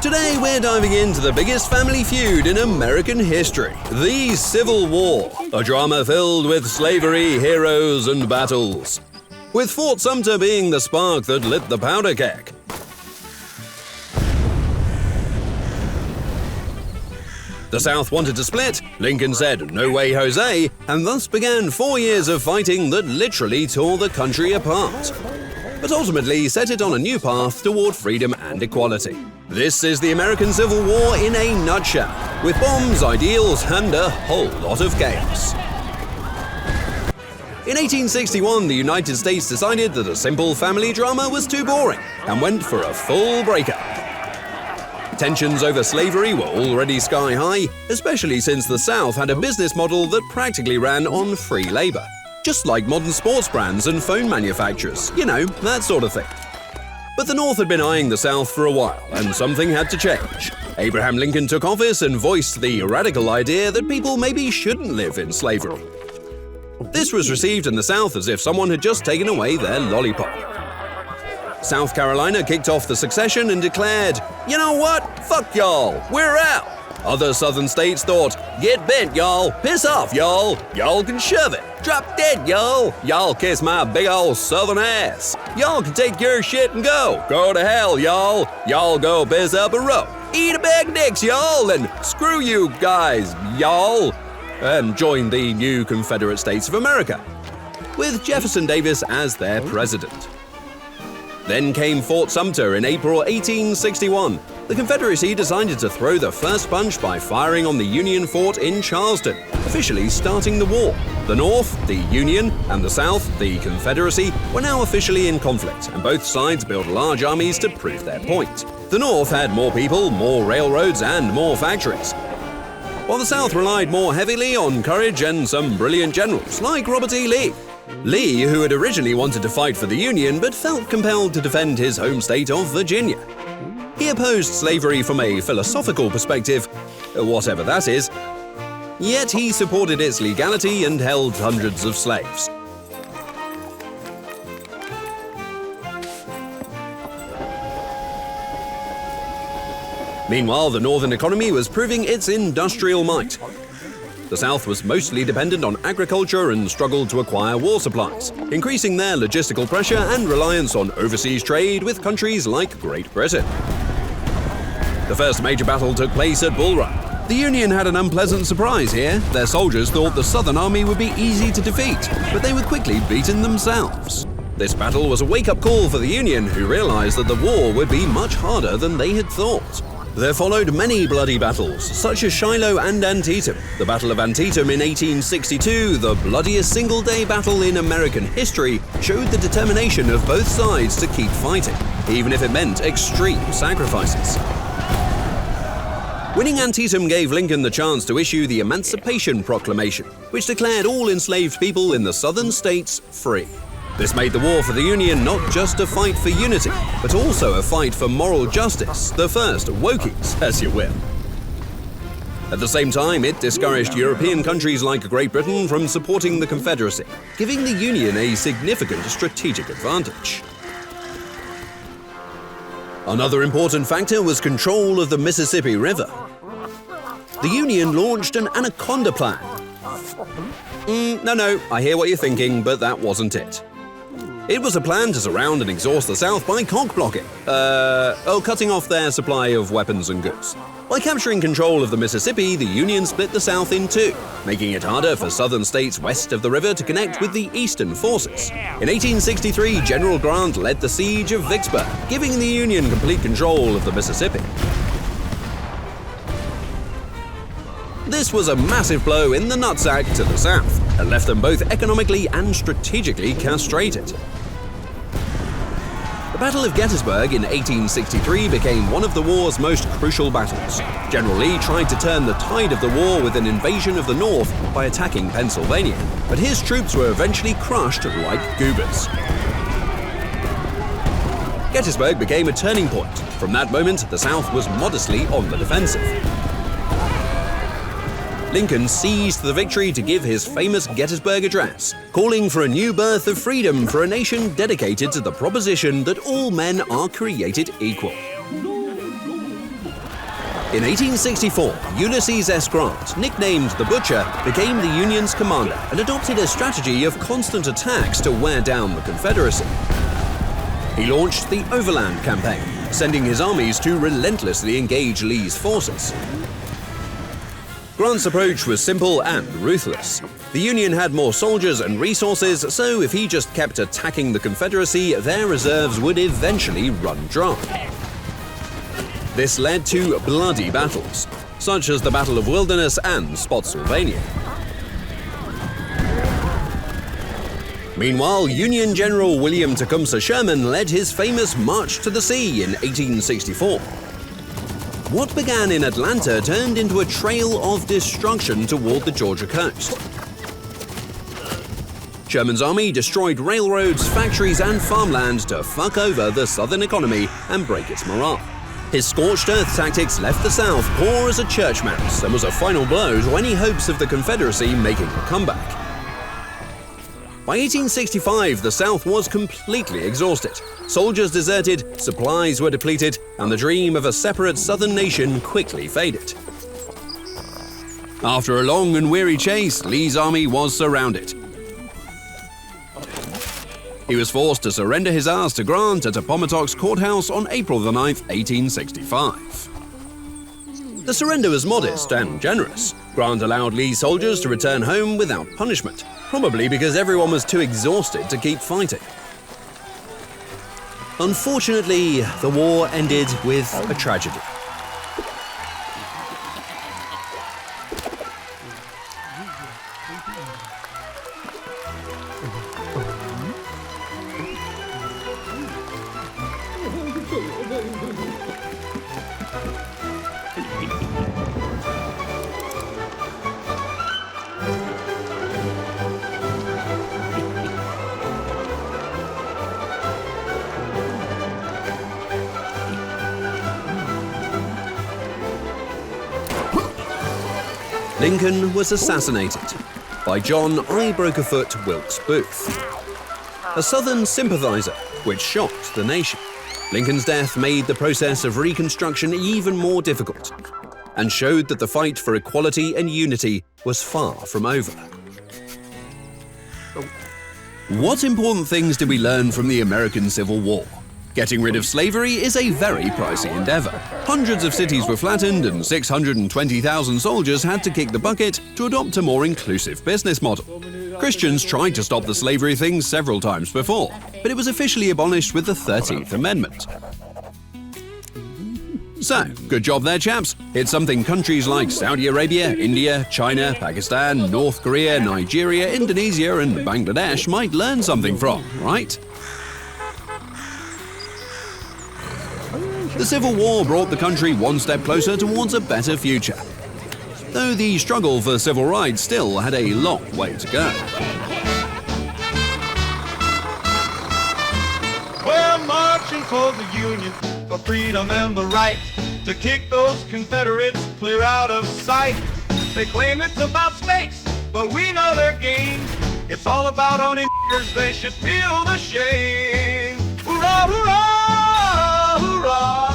Today we're diving into the biggest family feud in American history, the Civil War, a drama filled with slavery, heroes, and battles, with Fort Sumter being the spark that lit the powder keg. The South wanted to split, Lincoln said, "No way, Jose," and thus began 4 years of fighting that literally tore the country apart, but ultimately set it on a new path toward freedom and equality. This is the American Civil War in a nutshell, with bombs, ideals, and a whole lot of chaos. In 1861, the United States decided that a simple family drama was too boring and went for a full breakup. Tensions over slavery were already sky high, especially since the South had a business model that practically ran on free labor, just like modern sports brands and phone manufacturers, that sort of thing. But the North had been eyeing the South for a while, and something had to change. Abraham Lincoln took office and voiced the radical idea that people maybe shouldn't live in slavery. This was received in the South as if someone had just taken away their lollipop. South Carolina kicked off the secession and declared, "You know what? Fuck y'all, we're out." Other southern states thought, "Get bent, y'all. Piss off, y'all. Y'all can shove it. Drop dead, y'all. Y'all kiss my big ol' southern ass. Y'all can take your shit and go. Go to hell, y'all. Y'all go piss up a rope. Eat a bag of dicks, y'all, and screw you guys, y'all." And joined the new Confederate States of America, with Jefferson Davis as their president. Then came Fort Sumter in April 1861. The Confederacy decided to throw the first punch by firing on the Union fort in Charleston, officially starting the war. The North, the Union, and the South, the Confederacy, were now officially in conflict, and both sides built large armies to prove their point. The North had more people, more railroads, and more factories, while the South relied more heavily on courage and some brilliant generals like Robert E. Lee. Lee, who had originally wanted to fight for the Union but felt compelled to defend his home state of Virginia. He opposed slavery from a philosophical perspective, whatever that is, yet he supported its legality and held hundreds of slaves. Meanwhile, the Northern economy was proving its industrial might. The South was mostly dependent on agriculture and struggled to acquire war supplies, increasing their logistical pressure and reliance on overseas trade with countries like Great Britain. The first major battle took place at Bull Run. The Union had an unpleasant surprise here. Their soldiers thought the Southern Army would be easy to defeat, but they were quickly beaten themselves. This battle was a wake-up call for the Union, who realized that the war would be much harder than they had thought. There followed many bloody battles, such as Shiloh and Antietam. The Battle of Antietam in 1862, the bloodiest single-day battle in American history, showed the determination of both sides to keep fighting, even if it meant extreme sacrifices. Winning Antietam gave Lincoln the chance to issue the Emancipation Proclamation, which declared all enslaved people in the southern states free. This made the war for the Union not just a fight for unity, but also a fight for moral justice, the first wokies, as you will. At the same time, it discouraged European countries like Great Britain from supporting the Confederacy, giving the Union a significant strategic advantage. Another important factor was control of the Mississippi River. The Union launched an Anaconda Plan. No, I hear what you're thinking, but that wasn't it. It was a plan to surround and exhaust the South by cock-blocking, cutting off their supply of weapons and goods. By capturing control of the Mississippi, the Union split the South in two, making it harder for southern states west of the river to connect with the eastern forces. In 1863, General Grant led the siege of Vicksburg, giving the Union complete control of the Mississippi. This was a massive blow in the nutsack to the South, and left them both economically and strategically castrated. The Battle of Gettysburg in 1863 became one of the war's most crucial battles. General Lee tried to turn the tide of the war with an invasion of the North by attacking Pennsylvania, but his troops were eventually crushed like goobers. Gettysburg became a turning point. From that moment, the South was modestly on the defensive. Lincoln seized the victory to give his famous Gettysburg Address, calling for a new birth of freedom for a nation dedicated to the proposition that all men are created equal. In 1864, Ulysses S. Grant, nicknamed the Butcher, became the Union's commander and adopted a strategy of constant attacks to wear down the Confederacy. He launched the Overland Campaign, sending his armies to relentlessly engage Lee's forces. Grant's approach was simple and ruthless. The Union had more soldiers and resources, so if he just kept attacking the Confederacy, their reserves would eventually run dry. This led to bloody battles, such as the Battle of Wilderness and Spotsylvania. Meanwhile, Union General William Tecumseh Sherman led his famous March to the Sea in 1864. What began in Atlanta turned into a trail of destruction toward the Georgia coast. Sherman's army destroyed railroads, factories, and farmland to fuck over the Southern economy and break its morale. His scorched earth tactics left the South poor as a church mouse and was a final blow to any hopes of the Confederacy making a comeback. By 1865, the South was completely exhausted. Soldiers deserted, supplies were depleted, and the dream of a separate Southern nation quickly faded. After a long and weary chase, Lee's army was surrounded. He was forced to surrender his ass to Grant at Appomattox Court House on April 9, 1865. The surrender was modest and generous. Grant allowed Lee's soldiers to return home without punishment, probably because everyone was too exhausted to keep fighting. Unfortunately, the war ended with a tragedy. Lincoln was assassinated by John I Broke a Foot Wilkes Booth, a Southern sympathizer, which shocked the nation. Lincoln's death made the process of Reconstruction even more difficult and showed that the fight for equality and unity was far from over. What important things did we learn from the American Civil War? Getting rid of slavery is a very pricey endeavor. Hundreds of cities were flattened and 620,000 soldiers had to kick the bucket to adopt a more inclusive business model. Christians tried to stop the slavery thing several times before, but it was officially abolished with the 13th Amendment. So, good job there, chaps. It's something countries like Saudi Arabia, India, China, Pakistan, North Korea, Nigeria, Indonesia, and Bangladesh might learn something from, right? The Civil War brought the country one step closer towards a better future, though the struggle for civil rights still had a long way to go. We're marching for the Union, for freedom and the right to kick those Confederates clear out of sight. They claim it's about space, but we know their game. It's all about owning niggers, they should feel the shame. Hurrah, hurrah, hurrah!